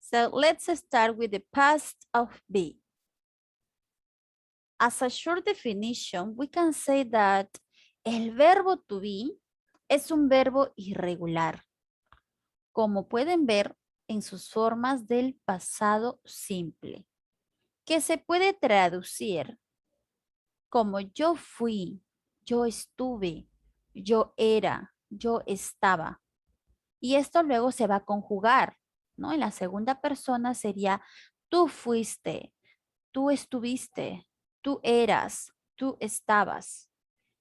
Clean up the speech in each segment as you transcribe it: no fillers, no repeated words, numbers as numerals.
So let's start with the past of be. As a short definition, we can say that el verbo to be es un verbo irregular, como pueden ver en sus formas del pasado simple, que se puede traducir como yo fui, yo estuve, yo era, yo estaba. Y esto luego se va a conjugar, ¿no? En la segunda persona sería tú fuiste, tú estuviste, tú eras, tú estabas.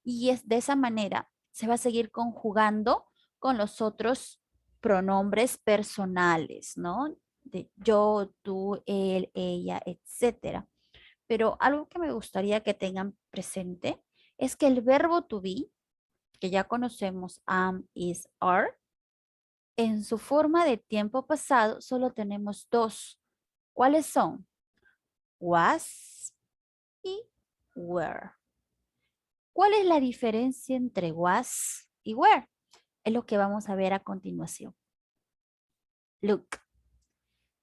Y es de esa manera se va a seguir conjugando con los otros pronombres personales, ¿no? De yo, tú, él, ella, etcétera. Pero algo que me gustaría que tengan presente es que el verbo to be, que ya conocemos am, is, are, en su forma de tiempo pasado solo tenemos dos. ¿Cuáles son? Was y were. ¿Cuál es la diferencia entre was y were? Es lo que vamos a ver a continuación. Look,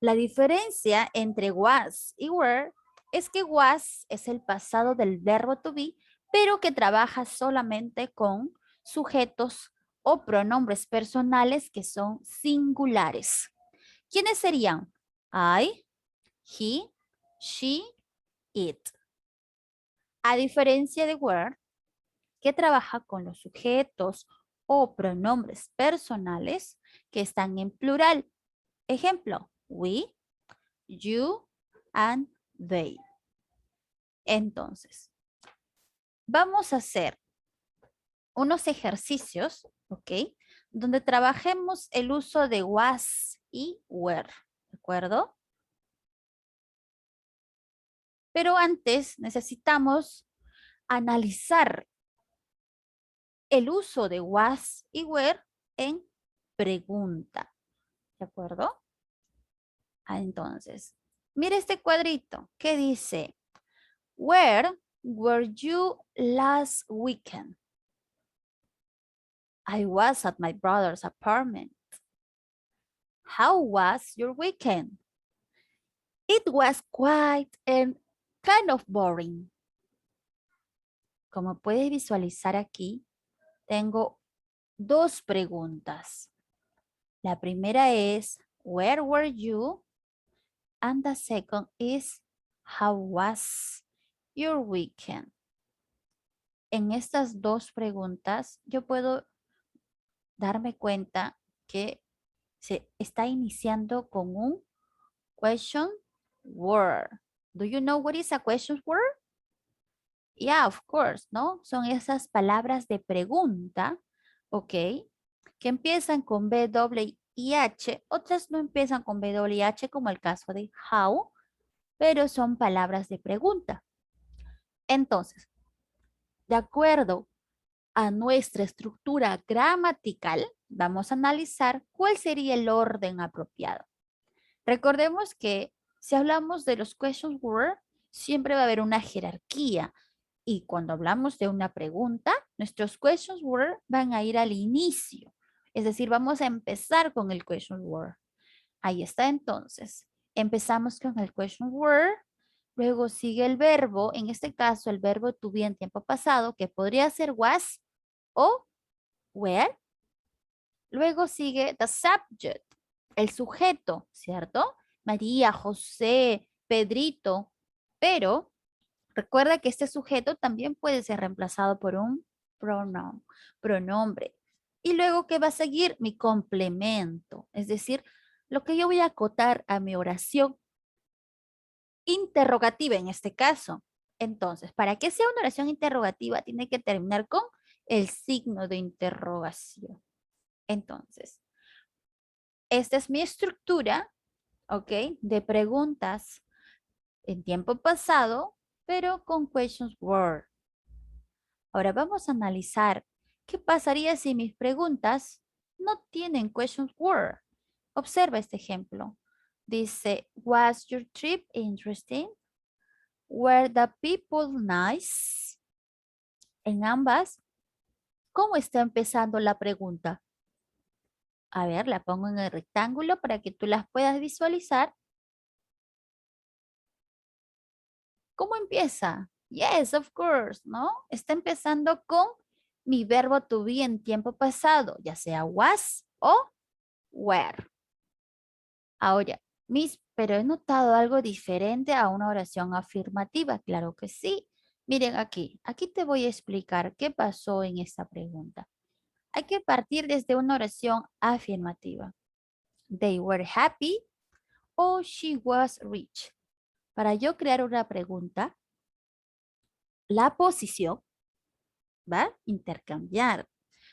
la diferencia entre was y were es que was es el pasado del verbo to be, pero que trabaja solamente con sujetos o pronombres personales que son singulares. ¿Quiénes serían? I, he, she, it. A diferencia de were, que trabaja con los sujetos o pronombres personales que están en plural. Ejemplo, we, you, and they. Entonces, vamos a hacer unos ejercicios, ¿ok? Donde trabajemos el uso de was y were, ¿de acuerdo? Pero antes necesitamos analizar el uso de was y were en pregunta, ¿de acuerdo? Entonces, mire este cuadrito que dice, where were you last weekend? I was at my brother's apartment. How was your weekend? It was quiet and kind of boring. Como puedes visualizar aquí, tengo dos preguntas. La primera es, where were you? And the second is, how was your weekend? En estas dos preguntas, yo puedo darme cuenta que se está iniciando con un question word. Do you know what is a question word? Yeah, of course, ¿no? Son esas palabras de pregunta, ¿ok? Que empiezan con B, W y H. Otras no empiezan con B, W y H, como el caso de how, pero son palabras de pregunta. Entonces, de acuerdo a nuestra estructura gramatical, vamos a analizar cuál sería el orden apropiado. Recordemos que si hablamos de los question word, siempre va a haber una jerarquía. Y cuando hablamos de una pregunta, nuestros question word van a ir al inicio. Es decir, vamos a empezar con el question word. Ahí está entonces. Empezamos con el question word. Luego sigue el verbo, en este caso el verbo to be en tiempo pasado, que podría ser was o were. Luego sigue the subject, el sujeto, ¿cierto? María, José, Pedrito. Pero recuerda que este sujeto también puede ser reemplazado por un pronombre. Y luego, ¿qué va a seguir? Mi complemento, es decir, lo que yo voy a acotar a mi oración interrogativa en este caso. Entonces, para que sea una oración interrogativa, tiene que terminar con el signo de interrogación. Entonces, esta es mi estructura, ¿ok? De preguntas en tiempo pasado, pero con questions word. Ahora vamos a analizar qué pasaría si mis preguntas no tienen questions word. Observa este ejemplo. Dice, was your trip interesting? Were the people nice? En ambas, ¿cómo está empezando la pregunta? A ver, la pongo en el rectángulo para que tú las puedas visualizar. ¿Cómo empieza? Yes, of course, ¿no? Está empezando con mi verbo to be en tiempo pasado, ya sea was o were. Ahora, Miss, pero he notado algo diferente a una oración afirmativa. Claro que sí. Miren aquí te voy a explicar qué pasó en esta pregunta. Hay que partir desde una oración afirmativa. They were happy o she was rich. Para yo crear una pregunta, la posición va a intercambiar.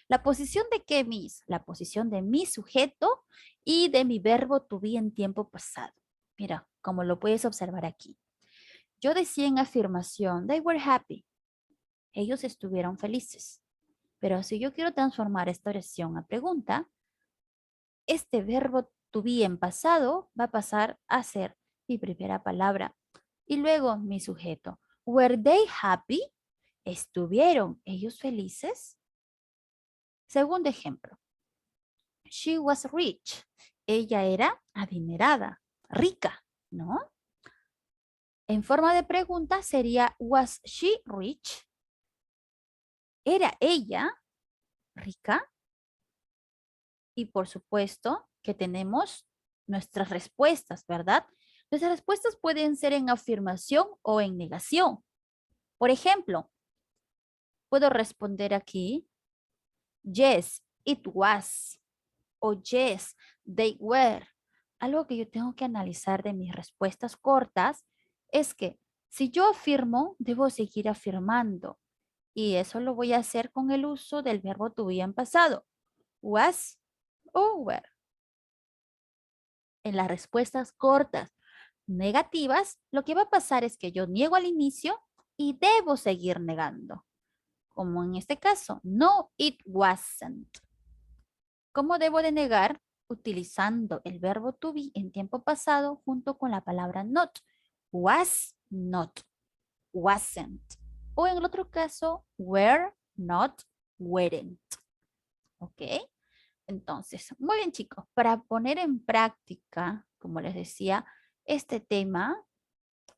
¿La posición de qué, Miss? La posición de mi sujeto y de mi verbo to be en tiempo pasado. Mira, como lo puedes observar aquí. Yo decía en afirmación, they were happy. Ellos estuvieron felices. Pero si yo quiero transformar esta oración a pregunta, este verbo to be en pasado va a pasar a ser mi primera palabra. Y luego mi sujeto. Were they happy? ¿Estuvieron ellos felices? Segundo ejemplo. She was rich. Ella era adinerada, rica, ¿no? En forma de pregunta sería, was she rich? ¿Era ella rica? Y por supuesto que tenemos nuestras respuestas, ¿verdad? Nuestras respuestas pueden ser en afirmación o en negación. Por ejemplo, puedo responder aquí, yes, it was, o yes, they were. Algo que yo tengo que analizar de mis respuestas cortas es que si yo afirmo, debo seguir afirmando. Y eso lo voy a hacer con el uso del verbo to be en pasado. Was o were. En las respuestas cortas negativas, lo que va a pasar es que yo niego al inicio y debo seguir negando. Como en este caso, no, it wasn't. ¿Cómo debo de negar? Utilizando el verbo to be en tiempo pasado junto con la palabra not. Was not, wasn't. O en el otro caso, were not, weren't. ¿Ok? Entonces, muy bien chicos, para poner en práctica, como les decía, este tema,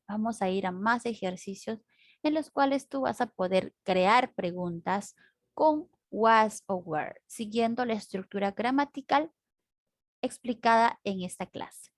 vamos a ir a más ejercicios en los cuales tú vas a poder crear preguntas con was o were, siguiendo la estructura gramatical explicada en esta clase.